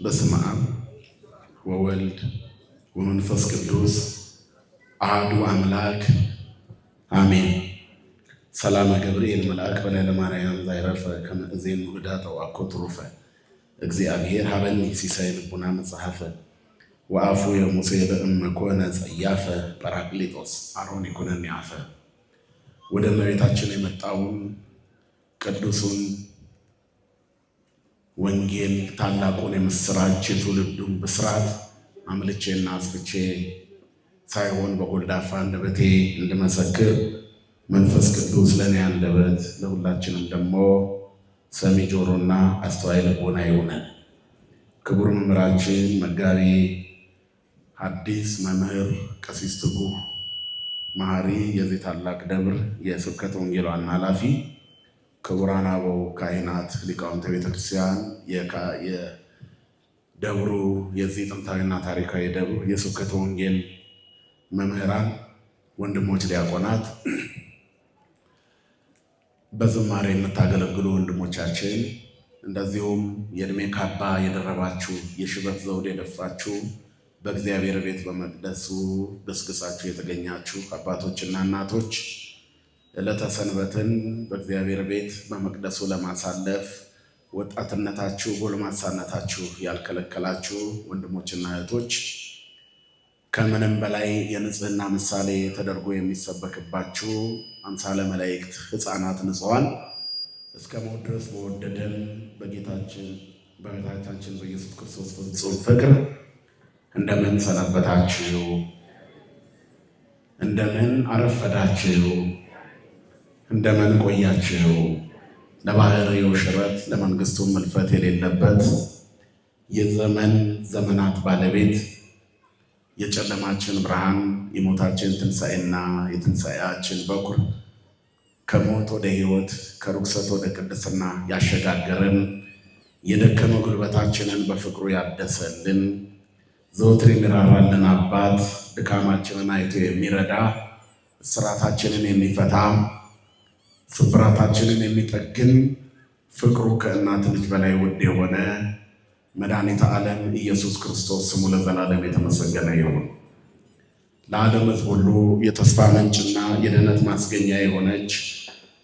በስመ አብ ወወልድ ወመንፈስ ቅዱስ አሐዱ አምላክ አሜን። ሰላም ገብርኤል መልአክ በላዕለ ማርያም ዛይረፈ ከመ እዜኑ ህዳጠ ወአኮ ትሩፈ እግዚአብሔር ሀበኒ ሲሳይ ልቡና መጽሐፈ ወአፉ የሙሴ በእመ ኮነ ጸያፈ ጰራቅሊጦስ አሮን ይኩነኒ አፈ። ወደ እመቤታችን የመጣውን ቅዱሱን ወንጌል ታላቁን የምስራች የትውልዱን ብስራት አምልቼና አስፍቼ ሳይሆን በጎልዳፋ አንደበቴ እንድመሰክር መንፈስ ቅዱስ ለእኔ አንደበት ለሁላችንም ደግሞ ሰሚ ጆሮና አስተዋይ ልቦና ይሁነን። ክቡር መምህራችን መጋቢ ሐዲስ መምህር ቀሲስ ትጉህ መሐሪ የዚህ ታላቅ ደብር የስብከተ ወንጌል ዋና ኃላፊ፣ ክቡራን አበው ካህናት፣ ሊቃውንተ ቤተክርስቲያን፣ የደብሩ የዚህ ጥንታዊና ታሪካዊ ደብር የስብከተ ወንጌል መምህራን፣ ወንድሞች ዲያቆናት፣ በዝማሬ የምታገለግሉ ወንድሞቻችን፣ እንደዚሁም የእድሜ ካባ የደረባችሁ የሽበት ዘውድ የደፋችሁ በእግዚአብሔር ቤት በመቅደሱ ገስግሳችሁ የተገኛችሁ አባቶችና እናቶች ዕለተ ሰንበትን በእግዚአብሔር ቤት በመቅደሱ ለማሳለፍ ወጣትነታችሁ ጎልማሳነታችሁ ያልከለከላችሁ ወንድሞችና እህቶች፣ ከምንም በላይ የንጽህና ምሳሌ ተደርጎ የሚሰበክባችሁ አምሳለ መላእክት ሕፃናት ንጹሐን እስከ ሞት ድረስ በወደደን በጌታችን በመድኃኒታችን በኢየሱስ ክርስቶስ ፍጹም ፍቅር እንደምን ሰነበታችሁ? እንደምን አረፈዳችሁ? እንደምን ቆያችሁ? ለባህርዩ ሽረት ለመንግስቱ መልፈት የሌለበት የዘመን ዘመናት ባለቤት የጨለማችን ብርሃን የሞታችን ትንሣኤና የትንሣኤያችን በኩር ከሞት ወደ ሕይወት ከርኩሰት ወደ ቅድስና ያሸጋገረን የደከመ ጉልበታችንን በፍቅሩ ያደሰልን ዘወትር የሚራራልን አባት ድካማችንን አይቶ የሚረዳ እስራታችንን የሚፈታ ስብራታችንን የሚጠግን ፍቅሩ ከእናት ልጅ በላይ ውድ የሆነ መድኃኒተ ዓለም ኢየሱስ ክርስቶስ ስሙ ለዘላለም የተመሰገነ ይሁን። ለዓለም ሕዝብ ሁሉ የተስፋ ምንጭና የድኅነት ማስገኛ የሆነች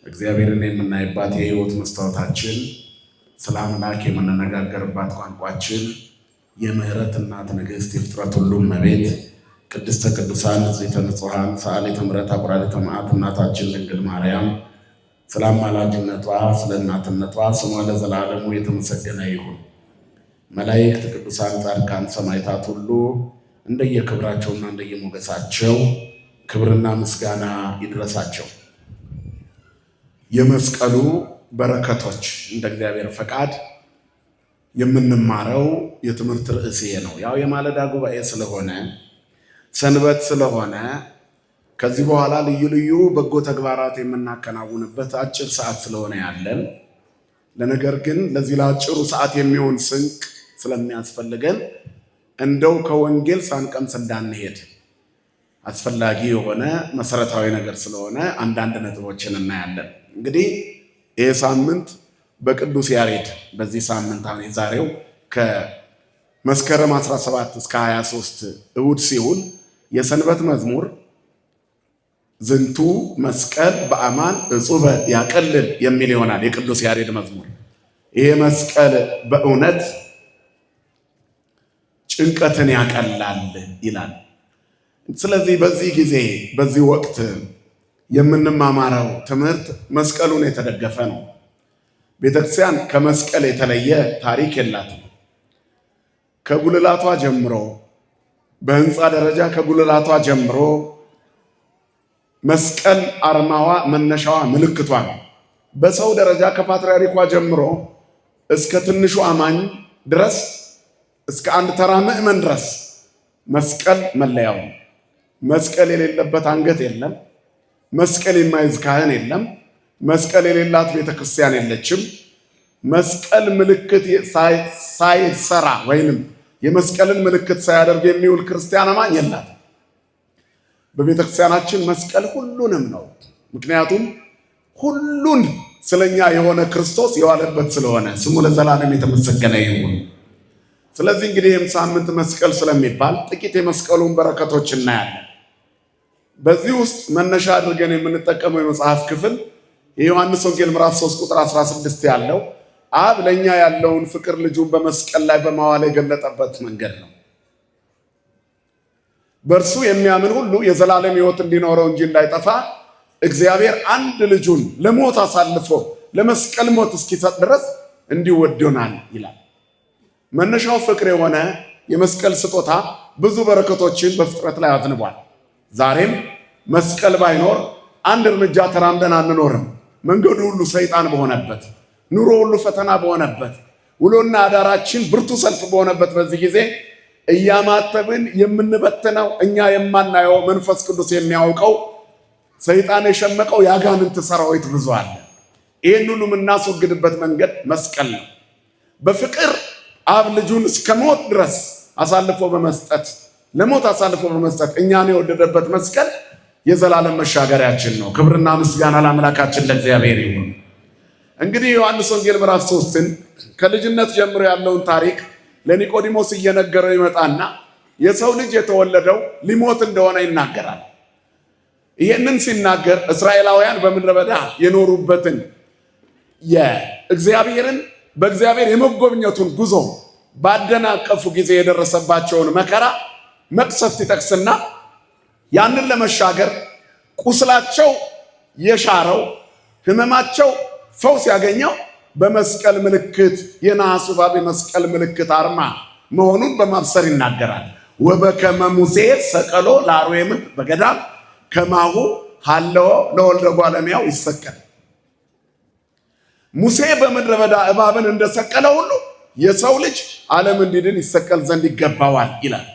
እግዚአብሔርን የምናይባት የሕይወት መስታወታችን፣ ስለ አምላክ የምንነጋገርባት ቋንቋችን፣ የምህረት እናት ንግሥት የፍጥረት ሁሉ እመቤት ቅድስተ ቅዱሳን ንጽሕተ ንጹሐን ሰአሊተ ምሕረት አቁራሪተ መዓት እናታችን ድንግል ማርያም ስለ አማላጅነቷ ስለ እናትነቷ ስሟ ለዘላለሙ የተመሰገነ ይሁን። መላእክት፣ ቅዱሳን፣ ጻድቃን፣ ሰማዕታት ሁሉ እንደየክብራቸውና እንደየሞገሳቸው ክብርና ምስጋና ይድረሳቸው። የመስቀሉ በረከቶች እንደ እግዚአብሔር ፈቃድ የምንማረው የትምህርት ርዕስ ነው። ያው የማለዳ ጉባኤ ስለሆነ ሰንበት ስለሆነ ከዚህ በኋላ ልዩ ልዩ በጎ ተግባራት የምናከናውንበት አጭር ሰዓት ስለሆነ ያለን፣ ለነገር ግን ለዚህ ለአጭሩ ሰዓት የሚሆን ስንቅ ስለሚያስፈልገን እንደው ከወንጌል ሳንቀምስ እንዳንሄድ አስፈላጊ የሆነ መሰረታዊ ነገር ስለሆነ አንዳንድ ነጥቦችን እናያለን። እንግዲህ ይህ ሳምንት በቅዱስ ያሬድ በዚህ ሳምንት አሁን የዛሬው ከመስከረም 17 እስከ 23 እሑድ ሲውል የሰንበት መዝሙር ዝንቱ መስቀል በአማን እጹበ ያቀልል የሚል ይሆናል። የቅዱስ ያሬድ መዝሙር ይሄ መስቀል በእውነት ጭንቀትን ያቀላል ይላል። ስለዚህ በዚህ ጊዜ በዚህ ወቅት የምንማማረው ትምህርት መስቀሉን የተደገፈ ነው። ቤተክርስቲያን ከመስቀል የተለየ ታሪክ የላትም። ከጉልላቷ ጀምሮ በህንፃ ደረጃ ከጉልላቷ ጀምሮ መስቀል አርማዋ፣ መነሻዋ፣ ምልክቷ ነው። በሰው ደረጃ ከፓትርያርኳ ጀምሮ እስከ ትንሹ አማኝ ድረስ እስከ አንድ ተራ ምዕመን ድረስ መስቀል መለያው ነው። መስቀል የሌለበት አንገት የለም። መስቀል የማይዝ ካህን የለም። መስቀል የሌላት ቤተክርስቲያን የለችም። መስቀል ምልክት ሳይሰራ ወይንም የመስቀልን ምልክት ሳያደርግ የሚውል ክርስቲያን አማኝ የላት። በቤተክርስቲያናችን መስቀል ሁሉንም ነው። ምክንያቱም ሁሉን ስለኛ የሆነ ክርስቶስ የዋለበት ስለሆነ ስሙ ለዘላለም የተመሰገነ ይሁን። ስለዚህ እንግዲህ ሳምንት መስቀል ስለሚባል ጥቂት የመስቀሉን በረከቶች እናያለን። በዚህ ውስጥ መነሻ አድርገን የምንጠቀመው የመጽሐፍ ክፍል የዮሐንስ ወንጌል ምዕራፍ 3 ቁጥር 16 ያለው አብ ለኛ ያለውን ፍቅር ልጁን በመስቀል ላይ በማዋል የገለጠበት መንገድ ነው። በእርሱ የሚያምን ሁሉ የዘላለም ሕይወት እንዲኖረው እንጂ እንዳይጠፋ እግዚአብሔር አንድ ልጁን ለሞት አሳልፎ ለመስቀል ሞት እስኪሰጥ ድረስ እንዲወዶናል ይላል። መነሻው ፍቅር የሆነ የመስቀል ስጦታ ብዙ በረከቶችን በፍጥረት ላይ አዝንቧል። ዛሬም መስቀል ባይኖር አንድ እርምጃ ተራምደን አንኖርም። መንገዱ ሁሉ ሰይጣን በሆነበት፣ ኑሮ ሁሉ ፈተና በሆነበት፣ ውሎና አዳራችን ብርቱ ሰልፍ በሆነበት በዚህ ጊዜ እያማተብን የምንበትነው እኛ የማናየው መንፈስ ቅዱስ የሚያውቀው ሰይጣን የሸመቀው ያጋንንት ሰራዊት ብዙ አለ። ይህን ሁሉ የምናስወግድበት መንገድ መስቀል ነው። በፍቅር አብ ልጁን እስከ ሞት ድረስ አሳልፎ በመስጠት ለሞት አሳልፎ በመስጠት እኛን የወደደበት መስቀል የዘላለም መሻገሪያችን ነው። ክብርና ምስጋና ለአምላካችን ለእግዚአብሔር ይሁን። እንግዲህ ዮሐንስ ወንጌል ምዕራፍ 3ን ከልጅነት ጀምሮ ያለውን ታሪክ ለኒቆዲሞስ እየነገረው ይመጣና የሰው ልጅ የተወለደው ሊሞት እንደሆነ ይናገራል። ይህንን ሲናገር እስራኤላውያን በምድረ በዳ የኖሩበትን በእግዚአብሔር የመጎብኘቱን ጉዞ ባደናቀፉ ጊዜ የደረሰባቸውን መከራ መቅሰፍት ይጠቅስና ያንን ለመሻገር ቁስላቸው የሻረው ሕመማቸው ፈውስ ያገኘው በመስቀል ምልክት የነሐሱ እባብ የመስቀል ምልክት አርማ መሆኑን በማብሰር ይናገራል። ወበከመ ሙሴ ሰቀሎ ለአርዌ ምድር በገዳም ከማሁ ሀለወ ለወልደ እጓለ እመሕያው ይሰቀል። ሙሴ በምድረ በዳ እባብን እንደሰቀለ ሁሉ የሰው ልጅ ዓለም እንዲድን ይሰቀል ዘንድ ይገባዋል ይላል።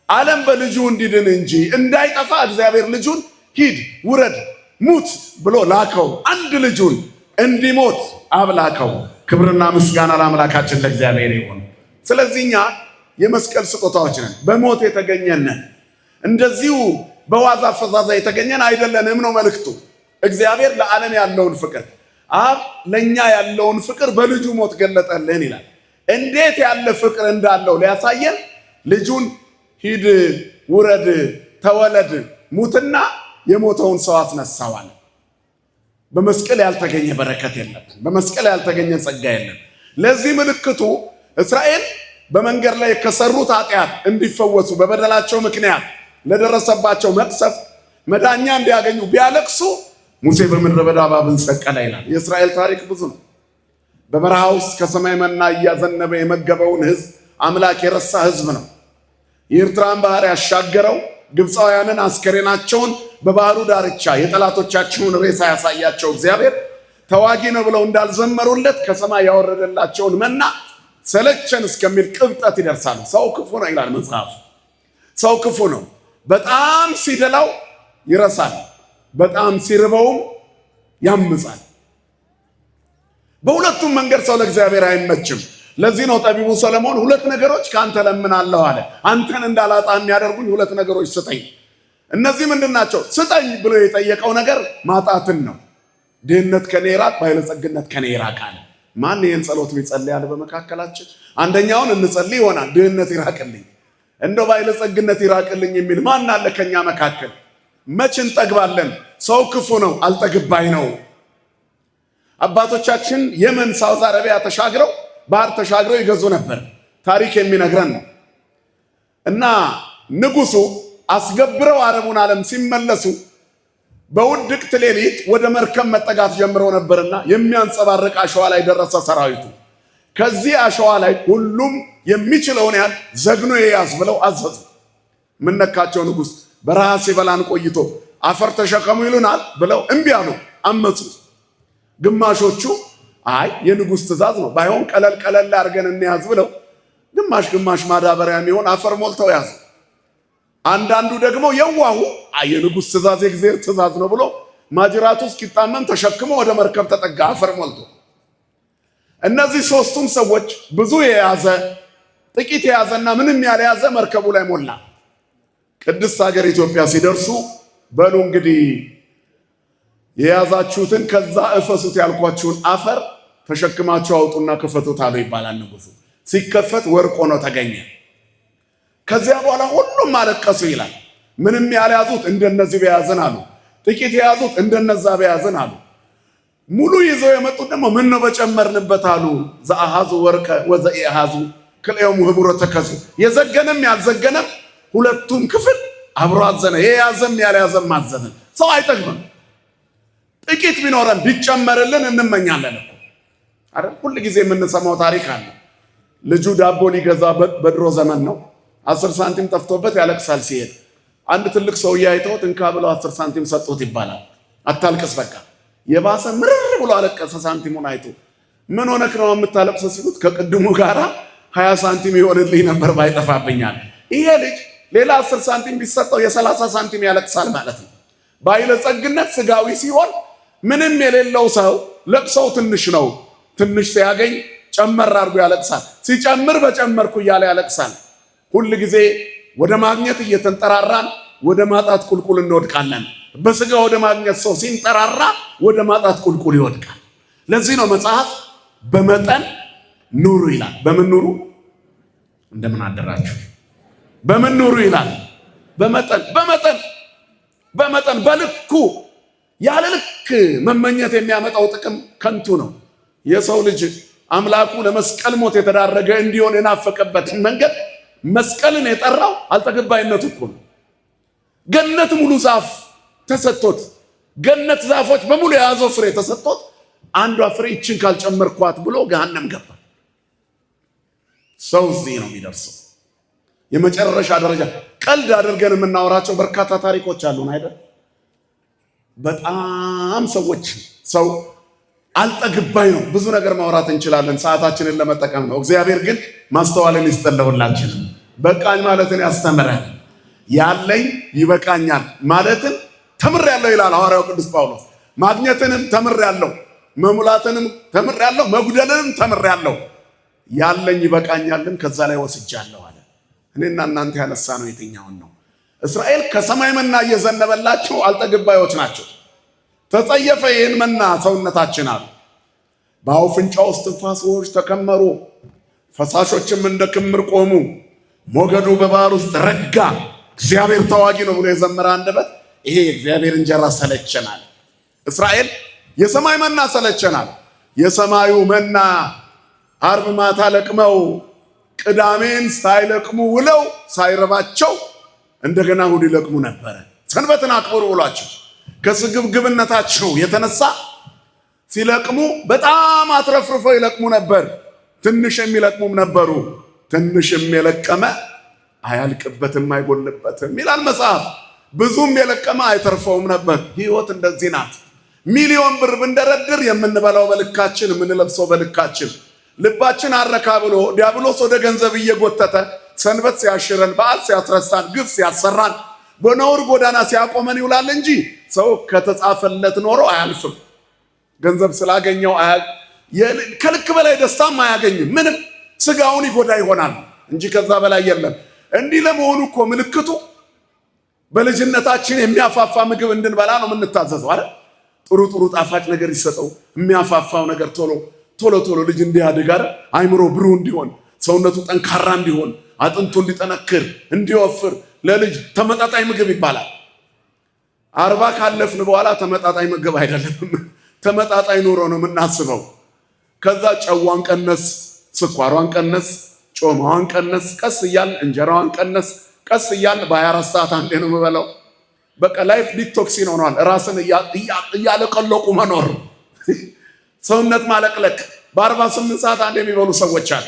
ዓለም በልጁ እንዲድን እንጂ እንዳይጠፋ እግዚአብሔር ልጁን ሂድ፣ ውረድ፣ ሙት ብሎ ላከው። አንድ ልጁን እንዲሞት አብ ላከው። ክብርና ምስጋና ለአምላካችን ለእግዚአብሔር ይሁን። ስለዚህ እኛ የመስቀል ስጦታዎች ነን። በሞት የተገኘን እንደዚሁ በዋዛ ፈዛዛ የተገኘን አይደለንም ነው መልእክቱ። እግዚአብሔር ለዓለም ያለውን ፍቅር አብ ለኛ ያለውን ፍቅር በልጁ ሞት ገለጠልን ይላል። እንዴት ያለ ፍቅር እንዳለው ሊያሳየን ልጁን ሂድ፣ ውረድ፣ ተወለድ፣ ሙትና የሞተውን ሰው አስነሳዋል። በመስቀል ያልተገኘ በረከት የለም። በመስቀል ያልተገኘ ጸጋ የለም። ለዚህ ምልክቱ እስራኤል በመንገድ ላይ ከሰሩት ኃጢአት እንዲፈወሱ በበደላቸው ምክንያት ለደረሰባቸው መቅሰፍት መዳኛ እንዲያገኙ ቢያለቅሱ ሙሴ በምድረ በዳ እባብን ሰቀለ ይላል። የእስራኤል ታሪክ ብዙ ነው። በበረሃ ውስጥ ከሰማይ መና እያዘነበ የመገበውን ሕዝብ አምላክ የረሳ ሕዝብ ነው። የኤርትራን ባህር ያሻገረው ግብፃውያንን አስከሬናቸውን በባህሩ ዳርቻ የጠላቶቻቸውን ሬሳ ያሳያቸው እግዚአብሔር ተዋጊ ነው ብለው እንዳልዘመሩለት ከሰማይ ያወረደላቸውን መና ሰለቸን እስከሚል ቅብጠት ይደርሳሉ። ሰው ክፉ ነው ይላል መጽሐፍ። ሰው ክፉ ነው። በጣም ሲደላው ይረሳል፣ በጣም ሲርበውም ያምጻል። በሁለቱም መንገድ ሰው ለእግዚአብሔር አይመችም። ለዚህ ነው ጠቢቡ ሰለሞን ሁለት ነገሮች ከአንተ ለምናለሁ አለ። አንተን እንዳላጣ የሚያደርጉኝ ሁለት ነገሮች ስጠኝ። እነዚህ ምንድን ናቸው? ስጠኝ ብሎ የጠየቀው ነገር ማጣትን ነው። ድህነት ከኔ ይራቅ፣ ባለጸግነት ከኔ ይራቅ አለ። ማን ይህን ጸሎት ይጸልያል በመካከላችን? አንደኛውን እንጸልይ ይሆናል፣ ድህነት ይራቅልኝ፣ እንደው ባለጸግነት ይራቅልኝ የሚል ማን አለ ከኛ መካከል? መች እንጠግባለን? ሰው ክፉ ነው፣ አልጠግባይ ነው። አባቶቻችን የመን ሳውዝ አረቢያ ተሻግረው ባህር ተሻግረው ይገዙ ነበር። ታሪክ የሚነግረን ነው። እና ንጉሱ አስገብረው አረቡን ዓለም ሲመለሱ በውድቅት ሌሊት ወደ መርከብ መጠጋት ጀምረው ነበርና የሚያንጸባርቅ አሸዋ ላይ ደረሰ ሰራዊቱ። ከዚህ አሸዋ ላይ ሁሉም የሚችለውን ያህል ዘግኖ ይያዝ ብለው አዘዙ። ምነካቸው ንጉስ? በረሃ ሲበላን ቆይቶ አፈር ተሸከሙ ይሉናል ብለው እምቢ አሉ፣ አመፁ። ግማሾቹ አይ የንጉስ ትእዛዝ ነው፣ ባይሆን ቀለል ቀለል አድርገን እንያዝ ብለው ግማሽ ማዳበሪያ የሚሆን አፈር ሞልተው ያዙ። አንዳንዱ ደግሞ የዋሁ የንጉስ ትእዛዝ የእግዚአብሔር ትእዛዝ ነው ብሎ ማጅራቱ እስኪጣመም ተሸክሞ ወደ መርከብ ተጠጋ አፈር ሞልቶ። እነዚህ ሶስቱም ሰዎች ብዙ የያዘ ጥቂት የያዘና ምንም ያልያዘ መርከቡ ላይ ሞላ። ቅድስት ሀገር ኢትዮጵያ ሲደርሱ በሉ እንግዲህ የያዛችሁትን ከዛ እፈሱት ያልኳችሁን አፈር ተሸክማችሁ አውጡና ክፈቱት አሉ ይባላል ንጉሱ። ሲከፈት ወርቅ ሆኖ ተገኘ። ከዚያ በኋላ ሁሉም አለቀሱ ይላል። ምንም ያልያዙት እንደነዚህ በያዝን አሉ፣ ጥቂት የያዙት እንደነዛ በያዝን አሉ። ሙሉ ይዘው የመጡት ደግሞ ምን ነው በጨመርንበት አሉ። ዘአሃዙ ወርቀ ወዘኢሃዙ ክልኤሙ ህቡረ ተከዙ። የዘገነም ያልዘገነም ሁለቱም ክፍል አብሮ አዘነ። የያዘም ያልያዘም አዘነ። ሰው አይጠግብም። ጥቂት ቢኖረን ቢጨመርልን እንመኛለን እኮ አይደል? ሁሉ ጊዜ የምንሰማው ታሪክ አለ። ልጁ ዳቦ ሊገዛ በድሮ ዘመን ነው። 10 ሳንቲም ጠፍቶበት ያለቅሳል ሲሄድ። አንድ ትልቅ ሰውዬ አይተውት እንካ ብለው 10 ሳንቲም ሰጡት ይባላል። አታልቅስ በቃ። የባሰ ምርር ብሎ አለቀሰ ሳንቲሙን አይቶ። ምን ሆነክ ነው የምታለቅሰው ሲሉት ከቅድሙ ጋራ 20 ሳንቲም ይሆንልኝ ነበር ባይጠፋብኛል። ይሄ ልጅ ሌላ 10 ሳንቲም ቢሰጠው የ30 ሳንቲም ያለቅሳል ማለት ነው። ባለጸግነት ስጋዊ ሲሆን ምንም የሌለው ሰው ለቅሶው ትንሽ ነው። ትንሽ ሲያገኝ ጨመር አድርጎ ያለቅሳል። ሲጨምር በጨመርኩ እያለ ያለቅሳል። ሁል ጊዜ ወደ ማግኘት እየተንጠራራን ወደ ማጣት ቁልቁል እንወድቃለን። በስጋ ወደ ማግኘት ሰው ሲንጠራራ ወደ ማጣት ቁልቁል ይወድቃል። ለዚህ ነው መጽሐፍ በመጠን ኑሩ ይላል። በምን ኑሩ? እንደምን አደራችሁ። በምን ኑሩ ይላል? በመጠን በልኩ። ያለ ልክ መመኘት የሚያመጣው ጥቅም ከንቱ ነው። የሰው ልጅ አምላኩ ለመስቀል ሞት የተዳረገ እንዲሆን የናፈቀበት መንገድ መስቀልን የጠራው አልተገባይነቱ እኮ ነው። ገነት ሙሉ ዛፍ ተሰጥቶት፣ ገነት ዛፎች በሙሉ የያዘው ፍሬ ተሰጥቶት አንዷ ፍሬ ይችን ካልጨመርኳት ብሎ ገሃነም ገባ። ሰው እዚህ ነው የሚደርሰው። የመጨረሻ ደረጃ ቀልድ አድርገን የምናወራቸው በርካታ ታሪኮች አሉን አይደል? በጣም ሰው አልጠግባይ ነው። ብዙ ነገር ማውራት እንችላለን፣ ሰዓታችንን ለመጠቀም ነው። እግዚአብሔር ግን ማስተዋልን ይስጠለውላችን። በቃኝ ማለትን ያስተምረን። ያለኝ ይበቃኛል ማለትን ተምሬያለሁ ይላል ሐዋርያው ቅዱስ ጳውሎስ። ማግኘትንም ተምሬያለሁ፣ መሙላትንም ተምሬያለሁ፣ መጉደልንም ተምሬያለሁ። ያለኝ ይበቃኛልን ከዛ ላይ ወስጃለሁ አለ። እኔና እናንተ ያነሳ ነው የትኛውን ነው? እስራኤል ከሰማይ መና እየዘነበላቸው አልጠግባዮች ናቸው። ተጸየፈ ይህን መና ሰውነታችን አሉ። በአውፍንጫ ውስጥ ትንፋሶች ተከመሩ፣ ፈሳሾችም እንደ ክምር ቆሙ። ሞገዱ በባህር ውስጥ ረጋ። እግዚአብሔር ተዋጊ ነው ብሎ የዘመረ አንደበት ይሄ የእግዚአብሔር እንጀራ ሰለቸናል። እስራኤል የሰማይ መና ሰለቸናል። የሰማዩ መና ዓርብ ማታ ለቅመው ቅዳሜን ሳይለቅሙ ውለው ሳይረባቸው እንደገና እሑድ ይለቅሙ ነበረ። ሰንበትን አክብሩ ብሏቸው ከስግብግብነታቸው የተነሳ ሲለቅሙ በጣም አትረፍርፈው ይለቅሙ ነበር። ትንሽ የሚለቅሙም ነበሩ። ትንሽም የለቀመ አያልቅበትም አይጎልበትም ይላል መጽሐፍ። ብዙም የለቀመ አይተርፈውም ነበር። ሕይወት እንደዚህ ናት። ሚሊዮን ብር ብንደረድር የምንበላው በልካችን፣ የምንለብሰው በልካችን። ልባችን አረካ ብሎ ዲያብሎስ ወደ ገንዘብ እየጎተተ ሰንበት ሲያሽረን፣ በዓል ሲያስረሳን፣ ግፍ ሲያሰራን፣ በነውር ጎዳና ሲያቆመን ይውላል እንጂ ሰው ከተጻፈለት ኖሮ አያልፍም። ገንዘብ ስላገኘው ከልክ በላይ ደስታም አያገኝም። ምንም ስጋውን ይጎዳ ይሆናል እንጂ ከዛ በላይ የለም። እንዲህ ለመሆኑ እኮ ምልክቱ በልጅነታችን የሚያፋፋ ምግብ እንድንበላ ነው የምንታዘዘው አይደል? ጥሩ ጥሩ ጣፋጭ ነገር ይሰጠው፣ የሚያፋፋው ነገር ቶሎ ልጅ እንዲያድግ አይደል? አይምሮ ብሩህ እንዲሆን፣ ሰውነቱ ጠንካራ እንዲሆን፣ አጥንቱ እንዲጠነክር፣ እንዲወፍር ለልጅ ተመጣጣኝ ምግብ ይባላል። 40 ካለፍን በኋላ ተመጣጣኝ ምግብ አይደለም፣ ተመጣጣኝ ኑሮ ነው የምናስበው። ከዛ ጨዋን ቀነስ፣ ስኳሯን ቀነስ፣ ጮማዋን ቀነስ፣ ቀስ እያልን እንጀራዋን ቀነስ፣ ቀስ እያልን በ24 ሰዓት አንዴ ነው የምበላው። በቃ ላይፍ ዲቶክሲን ሆኗል። ራስን እያለቀለቁ መኖር፣ ሰውነት ማለቅለቅ። በ48 ሰዓት አንዴ የሚበሉ ሰዎች አሉ።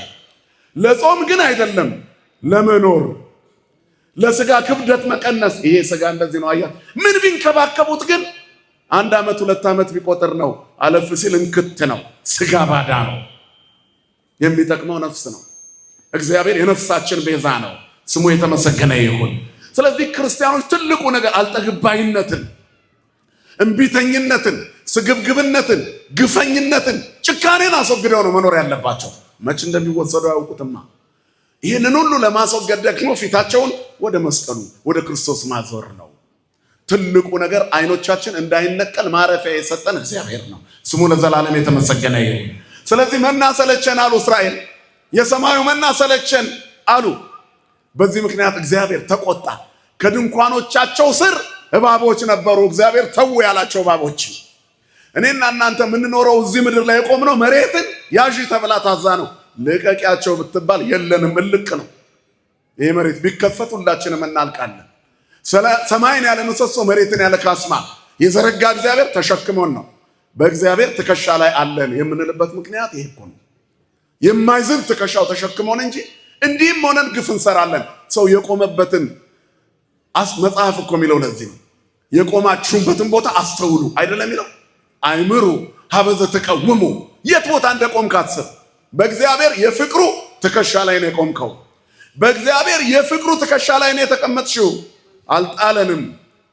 ለጾም ግን አይደለም፣ ለመኖር፣ ለስጋ ክብደት መቀነስ። ይሄ ስጋ እንደዚህ ነው አያ። ምን ቢንከባከቡት ግን 1 ዓመት 2 ዓመት ቢቆጥር ነው። አለፍ ሲል እንክት ነው። ስጋ ባዳ ነው። የሚጠቅመው ነፍስ ነው። እግዚአብሔር የነፍሳችን ቤዛ ነው። ስሙ የተመሰገነ ይሁን። ስለዚህ ክርስቲያኖች ትልቁ ነገር አልጠግባይነትን፣ እምቢተኝነትን፣ ስግብግብነትን፣ ግፈኝነትን፣ ጭካኔን አስወግደው ነው መኖር ያለባቸው። መች እንደሚወሰዱ አያውቁትማ። ይህንን ሁሉ ለማስወገድ ደግሞ ፊታቸውን ወደ መስቀሉ ወደ ክርስቶስ ማዞር ነው ትልቁ ነገር። አይኖቻችን እንዳይነቀል ማረፊያ የሰጠን እግዚአብሔር ነው። ስሙ ለዘላለም የተመሰገነ ይሁን። ስለዚህ መና ሰለቸን አሉ እስራኤል። የሰማዩ መና ሰለቸን አሉ። በዚህ ምክንያት እግዚአብሔር ተቆጣ። ከድንኳኖቻቸው ስር እባቦች ነበሩ። እግዚአብሔር ተው ያላቸው እባቦች። እኔና እናንተ የምንኖረው እዚህ ምድር ላይ የቆምነው መሬትን ያዢ ተብላ ታዛ ነው። ልቀቂያቸው ብትባል የለንም፣ እልቅ ነው። ይሄ መሬት ቢከፈት ሁላችንም እናልቃለን። ሰማይን ያለ ምሰሶ መሬትን ያለ ካስማ የዘረጋ እግዚአብሔር ተሸክሞን ነው። በእግዚአብሔር ትከሻ ላይ አለን የምንልበት ምክንያት ይሄ እኮ ነው። የማይዝል ትከሻው ተሸክሞን እንጂ እንዲህም ሆነን ግፍ እንሰራለን። ሰው የቆመበትን መጽሐፍ እኮ የሚለው ለዚህ ነው። የቆማችሁበትን ቦታ አስተውሉ አይደለም የሚለው? አይምሩ ሀበዘ ተቀውሙ። የት ቦታ እንደቆምክ አስብ። በእግዚአብሔር የፍቅሩ ትከሻ ላይ ነው የቆምከው። በእግዚአብሔር የፍቅሩ ትከሻ ላይ ነው የተቀመጥሽው። አልጣለንም፣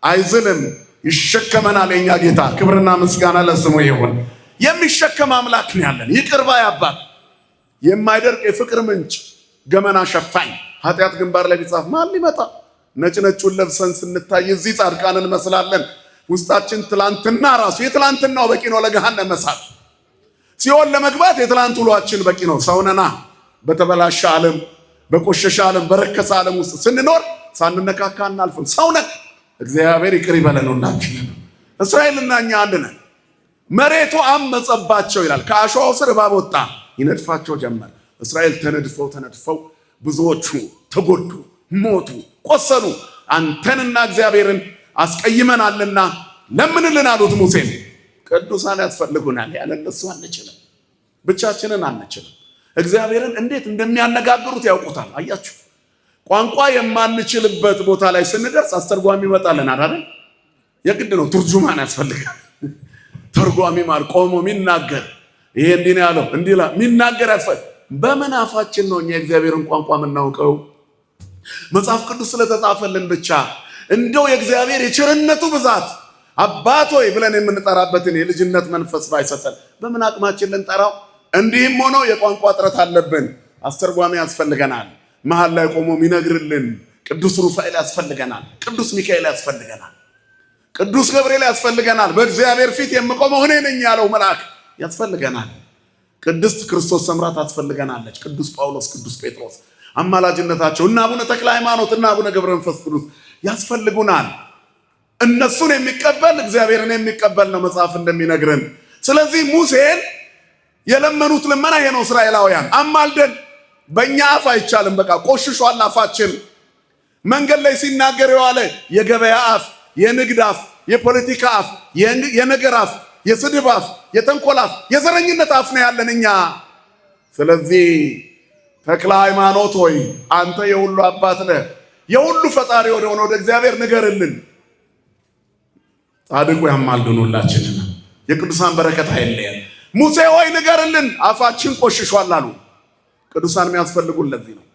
አይዝልም፣ ይሸከመናል። የኛ ጌታ ክብርና ምስጋና ለስሙ ይሁን። የሚሸከም አምላክ ነው ያለን። ይቅር ባይ አባት፣ የማይደርቅ የፍቅር ምንጭ፣ ገመና ሸፋኝ። ኃጢአት ግንባር ላይ ቢጻፍ ማን ሊመጣ? ነጭ ነጩን ለብሰን ስንታይ እዚህ ጻድቃን እንመስላለን። ውስጣችን ትላንትና ራሱ የትላንትናው በቂ ነው ለገሃነመ እሳት። ሲኦል ለመግባት የትላንት ውሏችን በቂ ነው። ሰውነና በተበላሸ ዓለም፣ በቆሸሸ ዓለም፣ በረከሰ ዓለም ውስጥ ስንኖር ሳንነካካ እናልፍም። ሰውነ እግዚአብሔር ይቅር ይበለን ሁላችንን። እስራኤልና እኛ አንድ ነን። መሬቱ አመጸባቸው ይላል። ከአሸዋው ስር እባብ ወጣ፣ ይነድፋቸው ጀመር። እስራኤል ተነድፈው ብዙዎቹ ተጎዱ፣ ሞቱ፣ ቆሰሉ። አንተንና እግዚአብሔርን አስቀይመናልና ለምንልን አሉት ሙሴን። ቅዱሳን ያስፈልጉናል፣ ያለ እነሱ አንችልም፣ ብቻችንን አንችልም። እግዚአብሔርን እንዴት እንደሚያነጋግሩት ያውቁታል። አያችሁ፣ ቋንቋ የማንችልበት ቦታ ላይ ስንደርስ አስተርጓሚ ይመጣልን አይደል? የግድ ነው፣ ትርጁማን ያስፈልጋል። ተርጓሚ ማለት ቆሞ የሚናገር ይሄ እንዲህ ነው ያለው እንዲህ ላ የሚናገር ያስፈልጋል። በምን አፋችን ነው እኛ የእግዚአብሔርን ቋንቋ የምናውቀው? መጽሐፍ ቅዱስ ስለተጻፈልን ብቻ እንደው የእግዚአብሔር የቸርነቱ ብዛት አባት ሆይ ብለን የምንጠራበትን የልጅነት መንፈስ ባይሰጠን በምን አቅማችን ልንጠራው? እንዲህም ሆኖ የቋንቋ እጥረት አለብን። አስተርጓሚ ያስፈልገናል። መሃል ላይ ቆሞ የሚነግርልን ቅዱስ ሩፋኤል ያስፈልገናል። ቅዱስ ሚካኤል ያስፈልገናል። ቅዱስ ገብርኤል ያስፈልገናል። በእግዚአብሔር ፊት የምቆመው እኔ ነኝ ያለው መልአክ ያስፈልገናል። ቅድስት ክርስቶስ ሰምራ ታስፈልገናለች። ቅዱስ ጳውሎስ፣ ቅዱስ ጴጥሮስ አማላጅነታቸው እና አቡነ ተክለ ሃይማኖት እና አቡነ ገብረ መንፈስ ቅዱስ ያስፈልጉናል። እነሱን የሚቀበል እግዚአብሔርን የሚቀበል ነው መጽሐፍ እንደሚነግረን። ስለዚህ ሙሴን የለመኑት ልመና ይሄ ነው። እስራኤላውያን አማልደን፣ በእኛ አፍ አይቻልም፣ በቃ ቆሽሿል አፋችን። መንገድ ላይ ሲናገር የዋለ የገበያ አፍ፣ የንግድ አፍ፣ የፖለቲካ አፍ፣ የነገር አፍ፣ የስድብ አፍ፣ የተንኮል አፍ፣ የዘረኝነት አፍ ነው ያለን እኛ። ስለዚህ ተክለ ሃይማኖት ሆይ አንተ የሁሉ አባት ነህ፣ የሁሉ ፈጣሪ ወደ ወደ እግዚአብሔር ንገርልን። ጻድቁ ያማልዱን ሁላችንን። የቅዱሳን በረከት አይለየን። ሙሴ ሆይ ንገርልን፣ አፋችን ቆሽሿል አሉ። ቅዱሳን የሚያስፈልጉን ለዚህ ነው።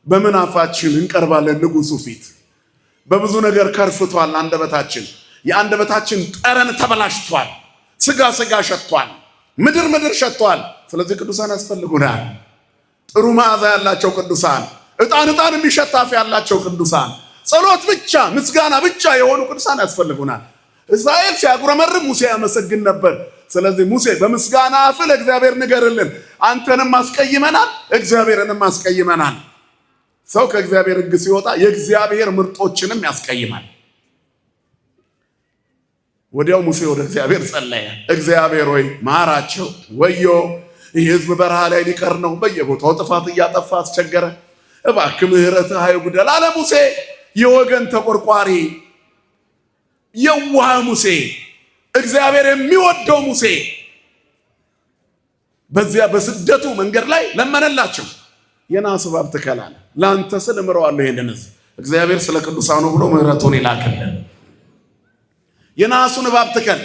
በምን አፋችን እንቀርባለን ንጉሱ ፊት? በብዙ ነገር ከርፍቷል አንደበታችን። የአንደበታችን ጠረን ተበላሽቷል። ስጋ ሸቷል። ምድር ሸቷል። ስለዚህ ቅዱሳን ያስፈልጉናል። ጥሩ መዓዛ ያላቸው ቅዱሳን፣ ዕጣን የሚሸት አፍ ያላቸው ቅዱሳን፣ ጸሎት ብቻ ምስጋና ብቻ የሆኑ ቅዱሳን ያስፈልጉናል። እስራኤል ሲያጉረመርም ሙሴ ያመሰግን ነበር። ስለዚህ ሙሴ በምስጋና አፍ ለእግዚአብሔር ንገርልን። አንተንም አስቀይመናል፣ እግዚአብሔርንም አስቀይመናል። ሰው ከእግዚአብሔር ሕግ ሲወጣ የእግዚአብሔር ምርጦችንም ያስቀይማል። ወዲያው ሙሴ ወደ እግዚአብሔር ጸለየ። እግዚአብሔር ሆይ ማራቸው፣ ወዮ ይህ ሕዝብ በረሃ ላይ ሊቀር ነው፣ በየቦታው ጥፋት እያጠፋ አስቸገረ፣ እባክህ ምሕረትህ አይጉደል አለ ሙሴ። የወገን ተቆርቋሪ የዋህ ሙሴ፣ እግዚአብሔር የሚወደው ሙሴ በዚያ በስደቱ መንገድ ላይ ለመነላቸው። የናስ እባብ ትከላለ፣ ለአንተ ስል እምረዋለሁ ይሄንን ሕዝብ። እግዚአብሔር ስለ ቅዱሳኑ ብሎ ምሕረቱን ይላክልን። የናሱን እባብ ትከል፣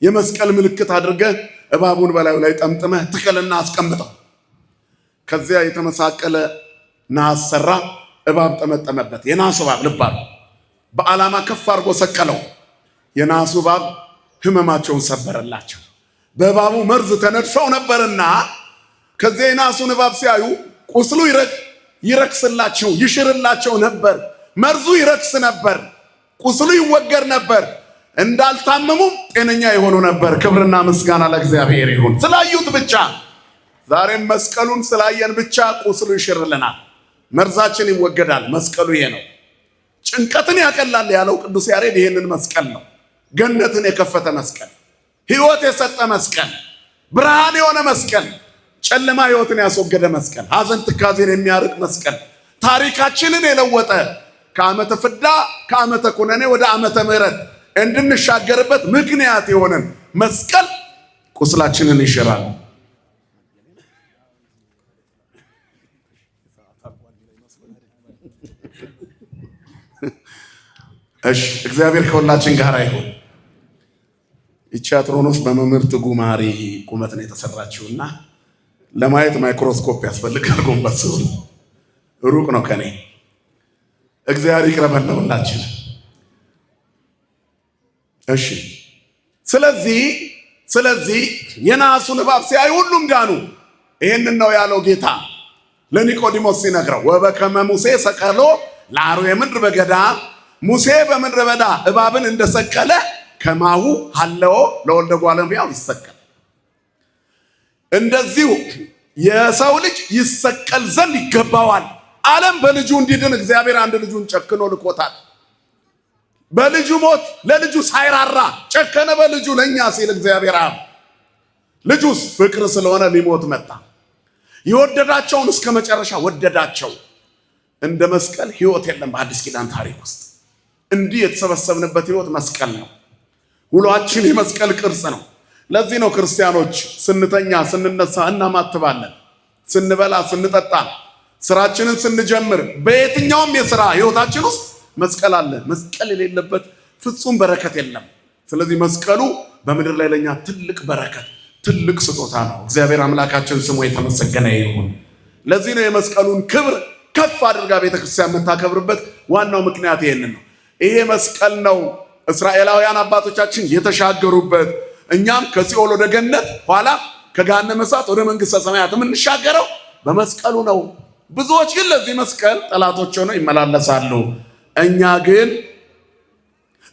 የመስቀል ምልክት አድርገህ እባቡን በላዩ ላይ ጠምጥመህ ትከልና አስቀምጠው። ከዚያ የተመሳቀለ ናስ ሰራ፣ እባብ ጠመጠመበት። የናሱ እባብ ልባል በዓላማ ከፍ አድርጎ ሰቀለው። የናሱ እባብ ህመማቸውን ሰበረላቸው። በእባቡ መርዝ ተነድፈው ነበርና ከዚያ የናሱን እባብ ሲያዩ ቁስሉ ይረክስላቸው ይሽርላቸው ነበር። መርዙ ይረክስ ነበር፣ ቁስሉ ይወገር ነበር። እንዳልታመሙም ጤነኛ የሆኑ ነበር። ክብርና ምስጋና ለእግዚአብሔር ይሁን። ስላዩት ብቻ ዛሬም መስቀሉን ስላየን ብቻ ቁስሉ ይሽርልናል፣ መርዛችን ይወገዳል። መስቀሉ ይሄ ነው። ጭንቀትን ያቀላል ያለው ቅዱስ ያሬድ ይሄንን መስቀል ነው። ገነትን የከፈተ መስቀል፣ ሕይወት የሰጠ መስቀል፣ ብርሃን የሆነ መስቀል፣ ጨለማ ሕይወትን ያስወገደ መስቀል፣ ሐዘን ትካዜን የሚያርቅ መስቀል፣ ታሪካችንን የለወጠ ከዓመተ ፍዳ ከዓመተ ኩነኔ ወደ ዓመተ ምሕረት እንድንሻገርበት ምክንያት የሆነን መስቀል ቁስላችንን ይሽራል። እሺ፣ እግዚአብሔር ከሁላችን ጋር ይሁን። ይቺ አትሮኖስ በመምህር ትጉ ማሪ ቁመት ነው የተሰራችውና ለማየት ማይክሮስኮፕ ያስፈልጋል። ጎንበስ ብሎ ሩቅ ነው ከኔ። እግዚአብሔር ይቅረበን ለሁላችን። እሺ፣ ስለዚህ የናሱን እባብ ሲያዩ ሁሉም ዳኑ። ይሄንን ነው ያለው ጌታ ለኒቆዲሞስ ሲነግረው፣ ወበከመ ሙሴ ሰቀሎ ለአርዌ ምድር በገዳም፣ ሙሴ በምድረ በዳ እባብን እንደሰቀለ ከማሁ ሀለዎ ለወልደ እጓለ እመሕያው ይሰቀል። እንደዚሁ የሰው ልጅ ይሰቀል ዘንድ ይገባዋል። ዓለም በልጁ እንዲድን እግዚአብሔር አንድ ልጁን ጨክኖ ልኮታል። በልጁ ሞት ለልጁ ሳይራራ ጨከነ በልጁ ለኛ ሲል እግዚአብሔር አብ። ልጁስ ፍቅር ስለሆነ ሊሞት መጣ። የወደዳቸውን እስከ መጨረሻ ወደዳቸው። እንደ መስቀል ሕይወት የለም በአዲስ ኪዳን ታሪክ ውስጥ። እንዲህ የተሰበሰብንበት ሕይወት መስቀል ነው። ውሏችን የመስቀል ቅርጽ ነው። ለዚህ ነው ክርስቲያኖች ስንተኛ ስንነሳ እናማትባለን፣ ስንበላ ስንጠጣ፣ ስራችንን ስንጀምር፣ በየትኛውም የሥራ ሕይወታችን ውስጥ መስቀል አለ። መስቀል የሌለበት ፍጹም በረከት የለም። ስለዚህ መስቀሉ በምድር ላይ ለኛ ትልቅ በረከት፣ ትልቅ ስጦታ ነው። እግዚአብሔር አምላካችን ስሙ የተመሰገነ ይሁን። ለዚህ ነው የመስቀሉን ክብር ከፍ አድርጋ ቤተክርስቲያን የምታከብርበት ዋናው ምክንያት ይሄንን ነው። ይሄ መስቀል ነው እስራኤላውያን አባቶቻችን የተሻገሩበት። እኛም ከሲኦል ወደ ገነት ኋላ ከገሃነመ እሳት ወደ መንግሥተ ሰማያት የምንሻገረው በመስቀሉ ነው። ብዙዎች ግን ለዚህ መስቀል ጠላቶች ሆነው ይመላለሳሉ። እኛ ግን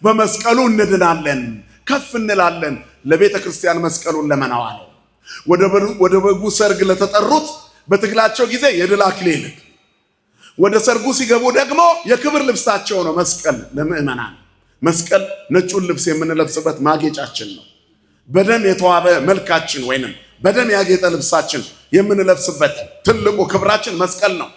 በመስቀሉ እንድናለን፣ ከፍ እንላለን። ለቤተ ክርስቲያን መስቀሉን ለመናዋ ነው። ወደ በጉ ሰርግ ለተጠሩት በትግላቸው ጊዜ የድል አክሊል፣ ወደ ሰርጉ ሲገቡ ደግሞ የክብር ልብሳቸው ነው መስቀል ለምእመናን። መስቀል ነጩን ልብስ የምንለብስበት ማጌጫችን ነው። በደም የተዋበ መልካችን ወይንም በደም ያጌጠ ልብሳችን የምንለብስበት ትልቁ ክብራችን መስቀል ነው።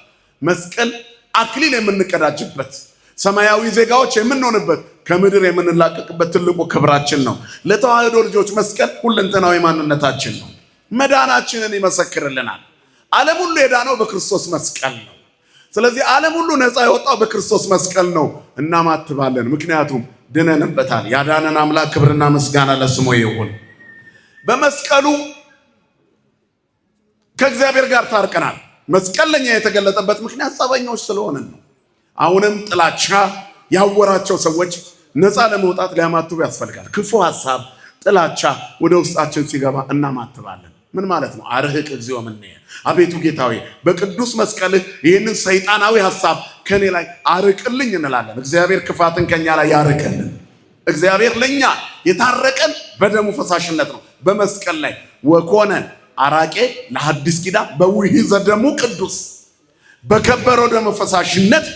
መስቀል አክሊል የምንቀዳጅበት፣ ሰማያዊ ዜጋዎች የምንሆንበት፣ ከምድር የምንላቀቅበት ትልቁ ክብራችን ነው። ለተዋህዶ ልጆች መስቀል ሁለንተናዊ ማንነታችን ነው። መዳናችንን ይመሰክርልናል። ዓለም ሁሉ የዳነው በክርስቶስ መስቀል ነው። ስለዚህ ዓለም ሁሉ ነፃ የወጣው በክርስቶስ መስቀል ነው። እናማትባለን፣ ምክንያቱም ድነንበታል። ያዳነን አምላክ ክብርና ምስጋና ለስሙ ይሁን። በመስቀሉ ከእግዚአብሔር ጋር ታርቀናል። መስቀል ለኛ የተገለጠበት ምክንያት ጸበኞች ስለሆንን ነው። አሁንም ጥላቻ ያወራቸው ሰዎች ነፃ ለመውጣት ሊያማትቡ ያስፈልጋል። ክፉ ሐሳብ፣ ጥላቻ ወደ ውስጣችን ሲገባ እናማትባለን። ምን ማለት ነው? አርህቅ እግዚኦ እምኔየ፣ አቤቱ ጌታዊ በቅዱስ መስቀልህ ይህንን ሰይጣናዊ ሐሳብ ከኔ ላይ አርቅልኝ እንላለን። እግዚአብሔር ክፋትን ከኛ ላይ ያርቅልን። እግዚአብሔር ለኛ የታረቀን በደሙ ፈሳሽነት ነው። በመስቀል ላይ ወኮነ አራቄ ለሐዲስ ኪዳን በውሒዘ ደሙ ቅዱስ፣ በከበረው ደሙ ፈሳሽነት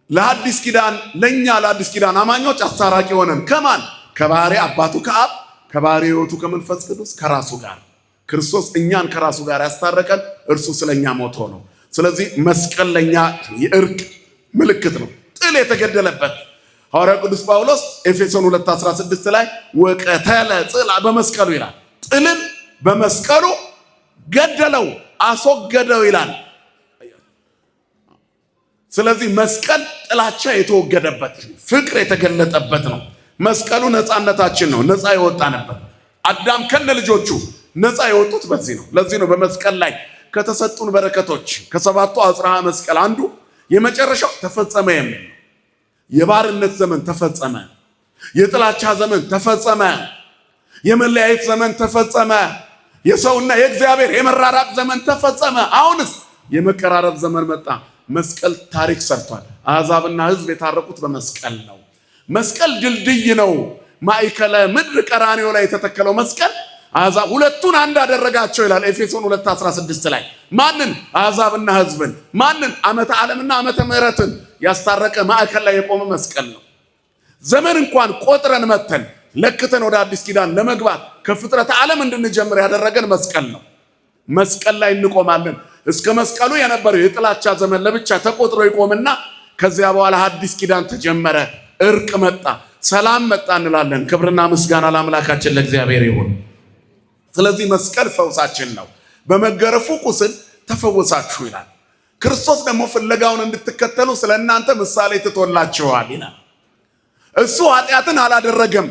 ለሐዲስ ኪዳን ለኛ ለሐዲስ ኪዳን አማኞች አስታራቂ ሆነን ከማን? ከባህሪ አባቱ ከአብ፣ ከባህሪ ሕይወቱ ከመንፈስ ቅዱስ፣ ከራሱ ጋር ክርስቶስ እኛን ከራሱ ጋር ያስታረቀን እርሱ ስለኛ ሞቶ ነው። ስለዚህ መስቀል ለኛ የእርቅ ምልክት ነው። ጥል የተገደለበት ሐዋርያው ቅዱስ ጳውሎስ ኤፌሶን 2:16 ላይ ወቀተለ ጽላ በመስቀሉ ይላል። ጥልን በመስቀሉ ገደለው፣ አስወገደው ይላል። ስለዚህ መስቀል ጥላቻ የተወገደበት፣ ፍቅር የተገለጠበት ነው። መስቀሉ ነፃነታችን ነው፣ ነፃ የወጣንበት። አዳም ከነ ልጆቹ ነፃ የወጡት በዚህ ነው። ለዚህ ነው በመስቀል ላይ ከተሰጡን በረከቶች ከሰባቱ አጽርሐ መስቀል አንዱ የመጨረሻው ተፈጸመ የሚል ነው። የባርነት ዘመን ተፈጸመ፣ የጥላቻ ዘመን ተፈጸመ፣ የመለያየት ዘመን ተፈጸመ፣ የሰውና የእግዚአብሔር የመራራቅ ዘመን ተፈጸመ። አሁንስ የመቀራረብ ዘመን መጣ። መስቀል ታሪክ ሰርቷል። አሕዛብና ሕዝብ የታረቁት በመስቀል ነው። መስቀል ድልድይ ነው። ማዕከለ ምድር ቀራንዮ ላይ የተተከለው መስቀል አሕዛብ ሁለቱን አንድ አደረጋቸው ይላል ኤፌሶን 2:16 ላይ። ማንን? አሕዛብና ሕዝብን። ማንን? ዓመተ ዓለምና ዓመተ ምሕረትን ያስታረቀ ማዕከል ላይ የቆመ መስቀል ነው። ዘመን እንኳን ቆጥረን መተን ለክተን ወደ አዲስ ኪዳን ለመግባት ከፍጥረተ ዓለም እንድንጀምር ያደረገን መስቀል ነው። መስቀል ላይ እንቆማለን። እስከ መስቀሉ የነበረው የጥላቻ ዘመን ለብቻ ተቆጥሮ ይቆምና ከዚያ በኋላ አዲስ ኪዳን ተጀመረ። እርቅ መጣ፣ ሰላም መጣ እንላለን። ክብርና ምስጋና ለአምላካችን ለእግዚአብሔር ይሁን። ስለዚህ መስቀል ፈውሳችን ነው። በመገረፉ ቁስል ተፈወሳችሁ ይላል። ክርስቶስ ደግሞ ፍለጋውን እንድትከተሉ ስለ እናንተ ምሳሌ ትቶላችኋል ይላል። እሱ ኃጢአትን አላደረገም፣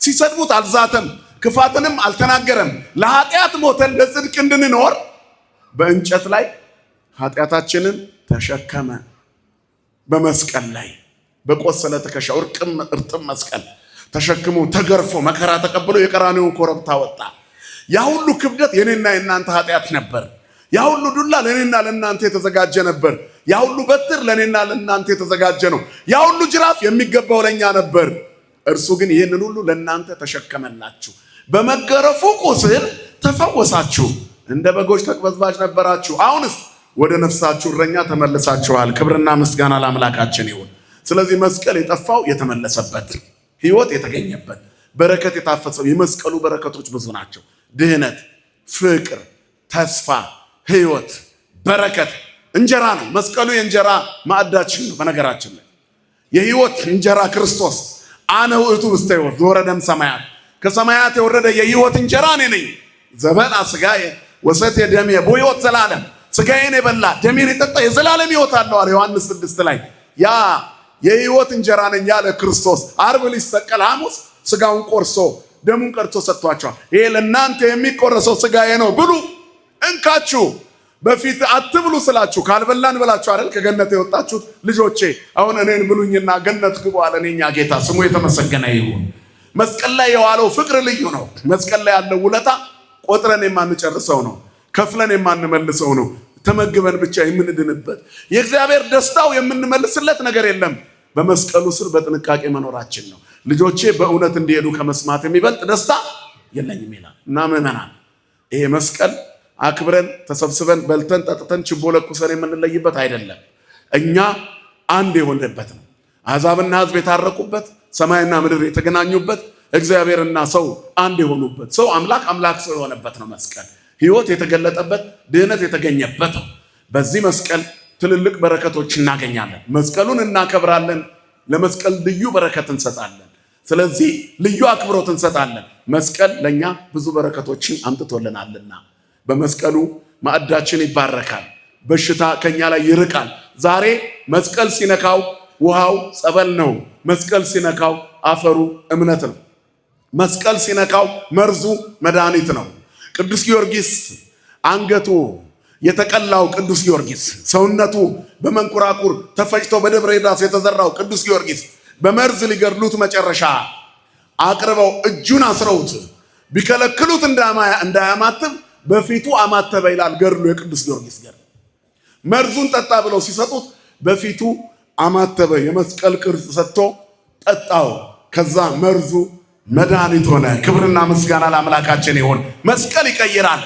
ሲሰድቡት አልዛተም፣ ክፋትንም አልተናገረም። ለኃጢአት ሞተን ለጽድቅ እንድንኖር በእንጨት ላይ ኃጢአታችንን ተሸከመ። በመስቀል ላይ በቆሰለ ትከሻው እርጥም መስቀል ተሸክሞ ተገርፎ መከራ ተቀብሎ የቀራንዮውን ኮረብታ ወጣ። ያ ሁሉ ክብደት የኔና የእናንተ ኃጢአት ነበር። ያ ሁሉ ዱላ ለኔና ለእናንተ የተዘጋጀ ነበር። ያ ሁሉ በትር ለኔና ለእናንተ የተዘጋጀ ነው። ያ ሁሉ ጅራፍ የሚገባው ለኛ ነበር። እርሱ ግን ይህንን ሁሉ ለእናንተ ተሸከመላችሁ። በመገረፉ ቁስል ተፈወሳችሁ። እንደ በጎች ተቅበዝባዥ ነበራችሁ፣ አሁንስ ወደ ነፍሳችሁ እረኛ ተመልሳችኋል። ክብርና ምስጋና ለአምላካችን ይሁን። ስለዚህ መስቀል የጠፋው የተመለሰበት፣ ሕይወት የተገኘበት፣ በረከት የታፈሰው። የመስቀሉ በረከቶች ብዙ ናቸው። ድህነት፣ ፍቅር፣ ተስፋ፣ ሕይወት፣ በረከት። እንጀራ ነው መስቀሉ። የእንጀራ ማዕዳችን ነው። በነገራችን ላይ የሕይወት እንጀራ ክርስቶስ አነ ውእቱ ውስተ ሕይወት ዘወረደም ሰማያት፣ ከሰማያት የወረደ የሕይወት እንጀራ እኔ ነኝ። ዘበልዐ ሥጋየ ወሰትየ ደምየ በሕይወት ዘላለም፣ ሥጋዬን የበላ ደሜን የጠጣ የዘላለም ሕይወት አለው አለ ዮሐንስ 6 ላይ። ያ የሕይወት እንጀራ ነኝ ያለ ክርስቶስ ዓርብ ሊሰቀል ሐሙስ ሥጋውን ቆርሶ ደሙን ቀድቶ ሰጥቷቸዋል። ይሄ ለእናንተ የሚቆረሰው ሥጋዬ ነው፣ ብሉ እንካችሁ። በፊት አትብሉ ስላችሁ ካልበላን ብላችሁ አይደል ከገነት የወጣችሁት? ልጆቼ አሁን እኔን ብሉኝና ገነት ግቡ አለ የእኛ ጌታ፣ ስሙ የተመሰገነ ይሁን። መስቀል ላይ የዋለው ፍቅር ልዩ ነው። መስቀል ላይ ያለው ውለታ ቆጥረን የማንጨርሰው ነው። ከፍለን የማንመልሰው ነው። ተመግበን ብቻ የምንድንበት የእግዚአብሔር ደስታው የምንመልስለት ነገር የለም። በመስቀሉ ስር በጥንቃቄ መኖራችን ነው። ልጆቼ በእውነት እንዲሄዱ ከመስማት የሚበልጥ ደስታ የለኝም ይላል እና ምዕመናን፣ ይሄ መስቀል አክብረን ተሰብስበን በልተን ጠጥተን ችቦ ለኩሰን የምንለይበት አይደለም። እኛ አንድ የሆንበት ነው። አሕዛብና ሕዝብ የታረቁበት፣ ሰማይና ምድር የተገናኙበት፣ እግዚአብሔርና ሰው አንድ የሆኑበት፣ ሰው አምላክ አምላክ ሰው የሆነበት ነው መስቀል። ሕይወት የተገለጠበት፣ ድህነት የተገኘበት ነው። በዚህ መስቀል ትልልቅ በረከቶች እናገኛለን። መስቀሉን እናከብራለን። ለመስቀል ልዩ በረከት እንሰጣለን። ስለዚህ ልዩ አክብሮት እንሰጣለን። መስቀል ለኛ ብዙ በረከቶችን አምጥቶልናልና በመስቀሉ ማዕዳችን ይባረካል። በሽታ ከኛ ላይ ይርቃል። ዛሬ መስቀል ሲነካው ውሃው ጸበል ነው። መስቀል ሲነካው አፈሩ እምነት ነው። መስቀል ሲነካው መርዙ መድኃኒት ነው። ቅዱስ ጊዮርጊስ አንገቱ የተቀላው ቅዱስ ጊዮርጊስ፣ ሰውነቱ በመንኮራኩር ተፈጭቶ በደብረ ዳስ የተዘራው ቅዱስ ጊዮርጊስ በመርዝ ሊገድሉት መጨረሻ አቅርበው እጁን አስረውት ቢከለክሉት እንዳያማትብ በፊቱ አማተበ ይላል ገድሉ። የቅዱስ ጊዮርጊስ ገድል መርዙን ጠጣ ብለው ሲሰጡት በፊቱ አማተበ። የመስቀል ቅርጽ ሰጥቶ ጠጣው። ከዛ መርዙ መድኃኒት ሆነ። ክብርና ምስጋና ለአምላካችን ይሁን። መስቀል ይቀይራል።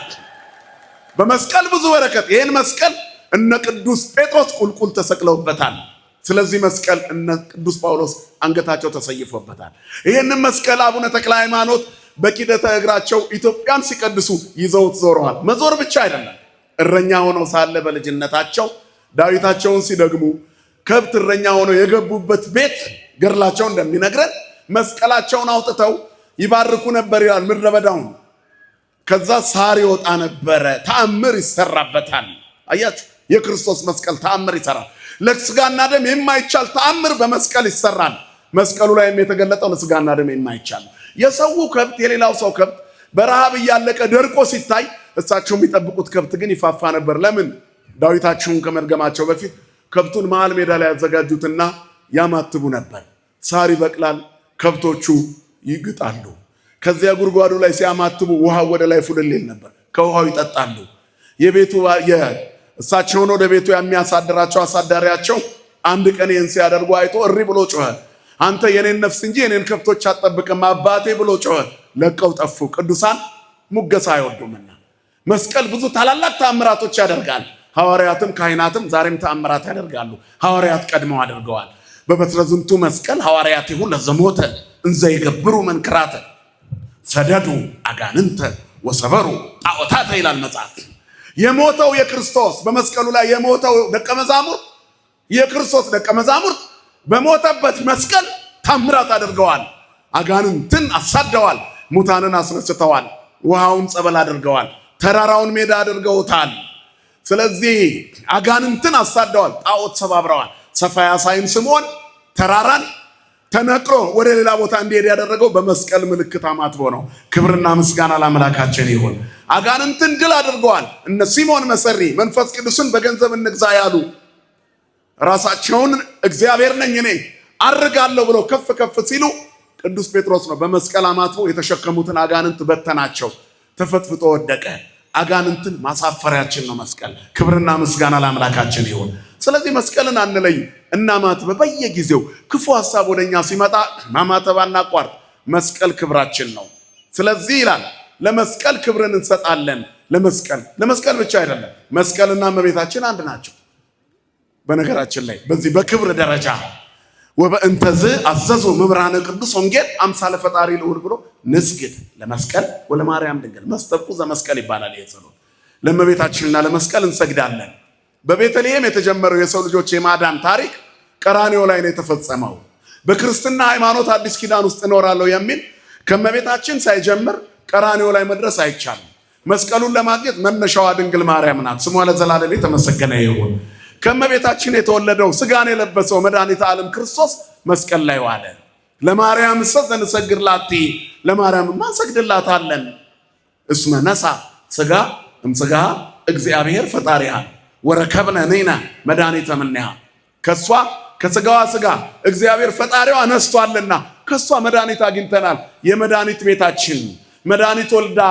በመስቀል ብዙ በረከት። ይህን መስቀል እነ ቅዱስ ጴጥሮስ ቁልቁል ተሰቅለውበታል። ስለዚህ መስቀል እነ ቅዱስ ጳውሎስ አንገታቸው ተሰይፎበታል። ይህንን መስቀል አቡነ ተክለ ሃይማኖት በኪደተ እግራቸው ኢትዮጵያን ሲቀድሱ ይዘውት ዞረዋል። መዞር ብቻ አይደለም፣ እረኛ ሆነው ሳለ በልጅነታቸው ዳዊታቸውን ሲደግሙ ከብት እረኛ ሆነው የገቡበት ቤት ገድላቸው እንደሚነግረን መስቀላቸውን አውጥተው ይባርኩ ነበር ይላል። ምድረ በዳውን ከዛ ሳር ይወጣ ነበረ፣ ተአምር ይሰራበታል። አያችሁ፣ የክርስቶስ መስቀል ተአምር ይሰራል። ለስጋና ደም የማይቻል ተአምር በመስቀል ይሰራል። መስቀሉ ላይም የተገለጠው ለስጋና ደም የማይቻል የሰው ከብት የሌላው ሰው ከብት በረሃብ እያለቀ ደርቆ ሲታይ እሳቸው የሚጠብቁት ከብት ግን ይፋፋ ነበር። ለምን? ዳዊታቸውን ከመድገማቸው በፊት ከብቱን መሃል ሜዳ ላይ ያዘጋጁትና ያማትቡ ነበር። ሳር ይበቅላል፣ ከብቶቹ ይግጣሉ። ከዚያ ጉድጓዱ ላይ ሲያማትቡ ውሃው ወደ ላይ ፉልል ይል ነበር። ከውሃው ይጠጣሉ። የቤቱ እሳቸውን ወደ ቤቱ የሚያሳድራቸው አሳዳሪያቸው አንድ ቀን ይህን ሲያደርጉ አይቶ እሪ ብሎ ጮኸ። አንተ የኔን ነፍስ እንጂ የኔን ከብቶች አትጠብቅም አባቴ ብሎ ጮኸ። ለቀው ጠፉ። ቅዱሳን ሙገሳ አይወዱምና መስቀል ብዙ ታላላቅ ተአምራቶች ያደርጋል። ሐዋርያትም ካህናትም ዛሬም ተአምራት ያደርጋሉ። ሐዋርያት ቀድመው አድርገዋል። በበትረ ዝንቱ መስቀል ሐዋርያቲሁ ለዘሞተ እንዘ ይገብሩ መንክራተ ሰደዱ አጋንንተ ወሰበሩ ጣዖታተ ይላል መጽሐፍ። የሞተው የክርስቶስ በመስቀሉ ላይ የሞተው ደቀ መዛሙርት የክርስቶስ ደቀ መዛሙርት በሞተበት መስቀል ታምራት አድርገዋል። አጋንንትን አሳደዋል። ሙታንን አስነስተዋል። ውሃውን ጸበል አድርገዋል። ተራራውን ሜዳ አድርገውታል። ስለዚህ አጋንንትን አሳደዋል። ጣዖት ሰባብረዋል። ሰፋያሳይን ስምዖን ተራራን ተነቅሮ ወደ ሌላ ቦታ እንዲሄድ ያደረገው በመስቀል ምልክት አማትቦ ነው። ክብርና ምስጋና ለአምላካችን ይሁን። አጋንንትን ድል አድርገዋል። እነ ሲሞን መሰሪ መንፈስ ቅዱስን በገንዘብ እንግዛ ያሉ ራሳቸውን እግዚአብሔር ነኝ እኔ አርጋለሁ ብለው ከፍ ከፍ ሲሉ ቅዱስ ጴጥሮስ ነው በመስቀል አማትቦ የተሸከሙትን አጋንንት በተናቸው። ተፈትፍጦ ወደቀ። አጋንንትን ማሳፈሪያችን ነው መስቀል። ክብርና ምስጋና ለአምላካችን ይሁን። ስለዚህ መስቀልን አንለይ እናማትብ። በየጊዜው ክፉ ሐሳብ ወደኛ ሲመጣ ማማተብ አናቋርጥ። መስቀል ክብራችን ነው። ስለዚህ ይላል ለመስቀል ክብርን እንሰጣለን። ለመስቀል ብቻ አይደለም፣ መስቀልና እመቤታችን አንድ ናቸው። በነገራችን ላይ በዚህ በክብር ደረጃ ወበእንተዝ አዘዙ መምህራነ ቅዱስ ወንጌል አምሳለ ፈጣሪ ልዑል ብሎ ንስግድ ለመስቀል ወለማርያም ድንግል መስተብቁ ዘመስቀል ይባላል። የጸሎት ለእመቤታችንና ለመስቀል እንሰግዳለን። በቤተልሔም የተጀመረው የሰው ልጆች የማዳን ታሪክ ቀራንዮ ላይ ነው የተፈጸመው። በክርስትና ሃይማኖት አዲስ ኪዳን ውስጥ እኖራለሁ የሚል ከእመቤታችን ሳይጀምር ቀራንዮ ላይ መድረስ አይቻልም። መስቀሉን ለማግኘት መነሻዋ ድንግል ማርያም ናት። ስሟ ለዘላለም የተመሰገነ ይሁን። ከእመቤታችን የተወለደው ስጋን የለበሰው መድኃኒተ ዓለም ክርስቶስ መስቀል ላይ ዋለ። ለማርያም ዘንሰግድ ላቲ ለማርያምማ እንሰግድላታለን። እስመ ነሳ ስጋ እምስጋ እግዚአብሔር ፈጣሪሃ ወረከብነ ነይና መድኃኒተ እምኔሃ ከሷ ከስጋዋ ስጋ እግዚአብሔር ፈጣሪዋ ነስቷልና ከሷ መድኃኒት አግኝተናል። የመድኃኒት ቤታችን መድኃኒት ወልዳ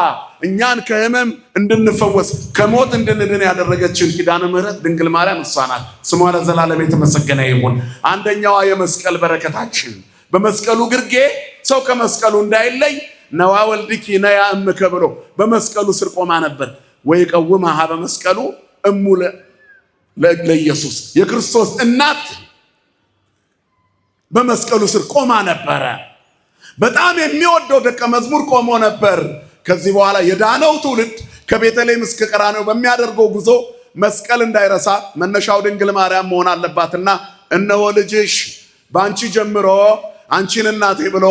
እኛን ከህመም እንድንፈወስ ከሞት እንድንድን ያደረገችን ኪዳነ ምሕረት ድንግል ማርያም እሷ ናት። ስሟ ለዘላለም የተመሰገነ ይሁን። አንደኛዋ የመስቀል በረከታችን በመስቀሉ ግርጌ ሰው ከመስቀሉ እንዳይለይ ነዋ ወልድኪ ነያ እምከ ብሎ በመስቀሉ ስር ቆማ ነበር። ወይ ቀውማሃ በመስቀሉ እሙ ለኢየሱስ የክርስቶስ እናት በመስቀሉ ስር ቆማ ነበረ። በጣም የሚወደው ደቀ መዝሙር ቆሞ ነበር። ከዚህ በኋላ የዳነው ትውልድ ከቤተልሔም እስከ ቀራንዮ በሚያደርገው ጉዞ መስቀል እንዳይረሳ መነሻው ድንግል ማርያም መሆን አለባትና እነሆ ልጅሽ በአንቺ ጀምሮ አንቺን እናቴ ብሎ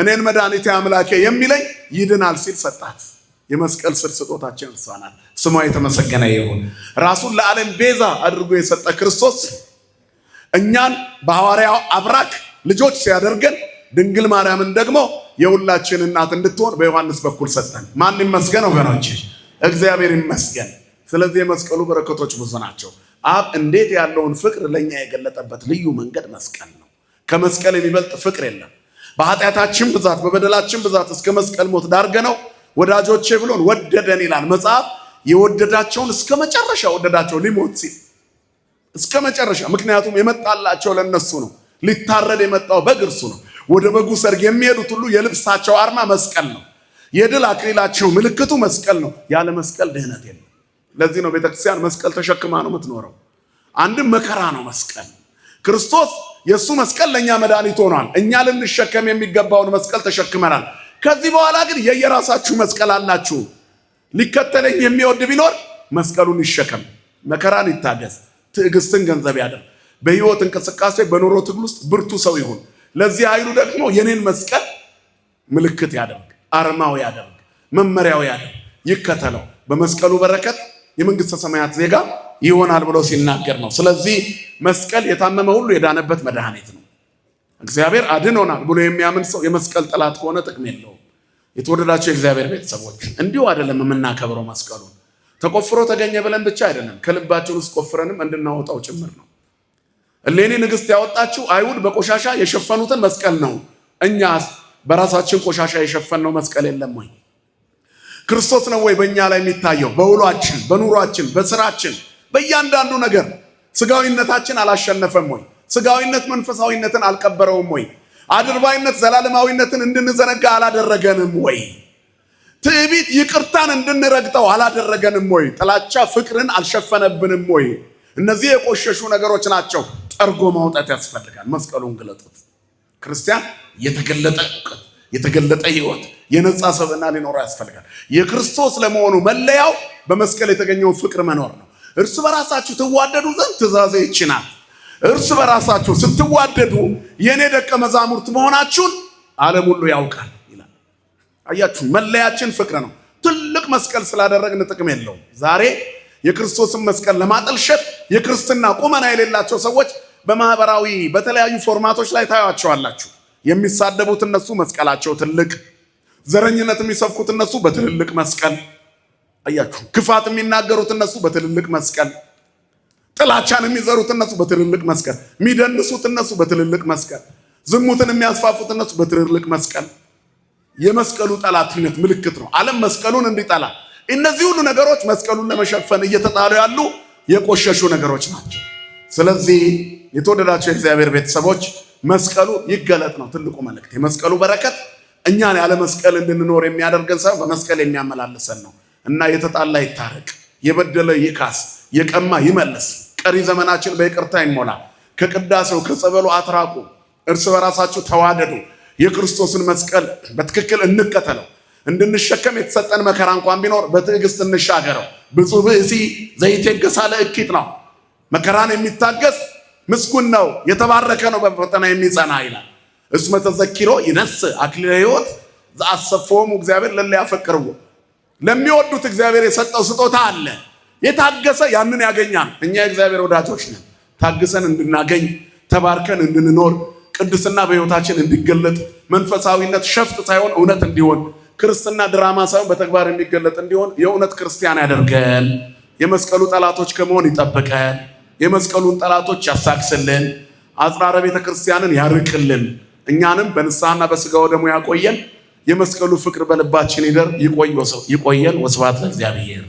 እኔን መድኃኒቴ አምላኬ የሚለኝ ይድናል ሲል ሰጣት። የመስቀል ስር ስጦታችን እርሷ ናት። ስሟ የተመሰገነ ይሁን። ራሱን ለዓለም ቤዛ አድርጎ የሰጠ ክርስቶስ እኛን በሐዋርያው አብራክ ልጆች ሲያደርገን ድንግል ማርያምን ደግሞ የሁላችን እናት እንድትሆን በዮሐንስ በኩል ሰጠን። ማን ይመስገን ወገኖች? እግዚአብሔር ይመስገን። ስለዚህ የመስቀሉ በረከቶች ብዙ ናቸው። አብ እንዴት ያለውን ፍቅር ለኛ የገለጠበት ልዩ መንገድ መስቀል ነው። ከመስቀል የሚበልጥ ፍቅር የለም። በኃጢአታችን ብዛት በበደላችን ብዛት እስከ መስቀል ሞት ዳርገነው ወዳጆቼ ብሎን ወደደን ይላል መጽሐፍ። የወደዳቸውን እስከ መጨረሻ ወደዳቸው፣ ሊሞት ሲል እስከ መጨረሻ። ምክንያቱም የመጣላቸው ለነሱ ነው። ሊታረድ የመጣው በግ እርሱ ነው። ወደ በጉ ሰርግ የሚሄዱት ሁሉ የልብሳቸው አርማ መስቀል ነው። የድል አክሊላቸው ምልክቱ መስቀል ነው። ያለ መስቀል ድህነት የለም። ለዚህ ነው ቤተክርስቲያን መስቀል ተሸክማ ነው የምትኖረው። አንድም መከራ ነው መስቀል። ክርስቶስ የእሱ መስቀል ለእኛ መድኃኒት ሆኗል። እኛ ልንሸከም የሚገባውን መስቀል ተሸክመናል። ከዚህ በኋላ ግን የየራሳችሁ መስቀል አላችሁ። ሊከተለኝ የሚወድ ቢኖር መስቀሉን ይሸከም፣ መከራን ይታገስ፣ ትዕግስትን ገንዘብ ያደርግ፣ በህይወት እንቅስቃሴ በኑሮ ትግል ውስጥ ብርቱ ሰው ይሁን። ለዚህ ኃይሉ ደግሞ የኔን መስቀል ምልክት ያደርግ፣ አርማው ያደርግ፣ መመሪያው ያደርግ፣ ይከተለው። በመስቀሉ በረከት የመንግስተ ሰማያት ዜጋ ይሆናል ብሎ ሲናገር ነው። ስለዚህ መስቀል የታመመ ሁሉ የዳነበት መድኃኒት ነው። እግዚአብሔር አድኖናል ብሎ የሚያምን ሰው የመስቀል ጠላት ከሆነ ጥቅም የለውም። የተወደዳቸው የእግዚአብሔር ቤተሰቦች እንዲሁ አይደለም የምናከብረው። መስቀሉን ተቆፍሮ ተገኘ ብለን ብቻ አይደለም፣ ከልባችን ውስጥ ቆፍረንም እንድናወጣው ጭምር ነው። እሌኒ ንግስት ያወጣችው አይሁድ በቆሻሻ የሸፈኑትን መስቀል ነው። እኛስ በራሳችን ቆሻሻ የሸፈንነው መስቀል የለም ወይ? ክርስቶስ ነው ወይ በእኛ ላይ የሚታየው? በውሏችን፣ በኑሯችን፣ በስራችን፣ በእያንዳንዱ ነገር ስጋዊነታችን አላሸነፈም ወይ? ስጋዊነት መንፈሳዊነትን አልቀበረውም ወይ? አድርባይነት ዘላለማዊነትን እንድንዘነጋ አላደረገንም ወይ? ትዕቢት ይቅርታን እንድንረግጠው አላደረገንም ወይ? ጥላቻ ፍቅርን አልሸፈነብንም ወይ? እነዚህ የቆሸሹ ነገሮች ናቸው። ጠርጎ ማውጣት ያስፈልጋል። መስቀሉን ግለጡት። ክርስቲያን የተገለጠ እውቀት፣ የተገለጠ ሕይወት፣ የነጻ ሰብዕና ሊኖረው ያስፈልጋል። የክርስቶስ ለመሆኑ መለያው በመስቀል የተገኘውን ፍቅር መኖር ነው። እርስ በራሳችሁ ትዋደዱ ዘንድ ትእዛዜ ይህች ናት። እርስ በራሳችሁ ስትዋደዱ የኔ ደቀ መዛሙርት መሆናችሁን ዓለም ሁሉ ያውቃል ይላል። አያችሁ፣ መለያችን ፍቅር ነው። ትልቅ መስቀል ስላደረግን ጥቅም የለውም። ዛሬ የክርስቶስን መስቀል ለማጠልሸት የክርስትና ቁመና የሌላቸው ሰዎች በማህበራዊ በተለያዩ ፎርማቶች ላይ ታያቸዋላችሁ። የሚሳደቡት እነሱ መስቀላቸው ትልቅ፣ ዘረኝነት የሚሰብኩት እነሱ በትልልቅ መስቀል፣ አያችሁ፣ ክፋት የሚናገሩት እነሱ በትልልቅ መስቀል፣ ጥላቻን የሚዘሩት እነሱ በትልልቅ መስቀል፣ የሚደንሱት እነሱ በትልልቅ መስቀል፣ ዝሙትን የሚያስፋፉት እነሱ በትልልቅ መስቀል። የመስቀሉ ጠላትነት ምልክት ነው። ዓለም መስቀሉን እንዲጠላ፣ እነዚህ ሁሉ ነገሮች መስቀሉን ለመሸፈን እየተጣሉ ያሉ የቆሸሹ ነገሮች ናቸው። ስለዚህ የተወደዳቸው የእግዚአብሔር ቤተሰቦች መስቀሉ ይገለጥ ነው ትልቁ መልእክት። የመስቀሉ በረከት እኛን ያለ መስቀል እንድንኖር የሚያደርገን ሳይሆን በመስቀል የሚያመላልሰን ነው እና የተጣላ ይታረቅ፣ የበደለ ይካስ፣ የቀማ ይመልስ፣ ቀሪ ዘመናችን በይቅርታ ይሞላ። ከቅዳሴው ከጸበሉ አትራቁ፣ እርስ በራሳችሁ ተዋደዱ። የክርስቶስን መስቀል በትክክል እንከተለው። እንድንሸከም የተሰጠን መከራ እንኳን ቢኖር በትዕግስት እንሻገረው። ብፁዕ ብእሲ ዘይቴገሣ ለእኪት ነው። መከራን የሚታገስ ምስጉን ነው፣ የተባረከ ነው በፈተና የሚጸና ይላል። እስመ ተዘኪሮ ይነስእ አክሊለ ሕይወት ዘአሰፈዎሙ እግዚአብሔር ለእለ ያፈቅርዎ። ለሚወዱት እግዚአብሔር የሰጠው ስጦታ አለ። የታገሰ ያንን ያገኛል። እኛ የእግዚአብሔር ወዳጆች ነን። ታግሰን እንድናገኝ፣ ተባርከን እንድንኖር፣ ቅድስና በሕይወታችን እንዲገለጥ፣ መንፈሳዊነት ሸፍጥ ሳይሆን እውነት እንዲሆን፣ ክርስትና ድራማ ሳይሆን በተግባር የሚገለጥ እንዲሆን የእውነት ክርስቲያን ያደርገን። የመስቀሉ ጠላቶች ከመሆን ይጠብቀን። የመስቀሉን ጠላቶች ያሳክስልን። አጽራረ ቤተ ክርስቲያንን ያርቅልን። እኛንም በንስሐና በሥጋው ደሙ ያቆየን። የመስቀሉ ፍቅር በልባችን ይደር። ይቆየን። ወስብሐት ለእግዚአብሔር።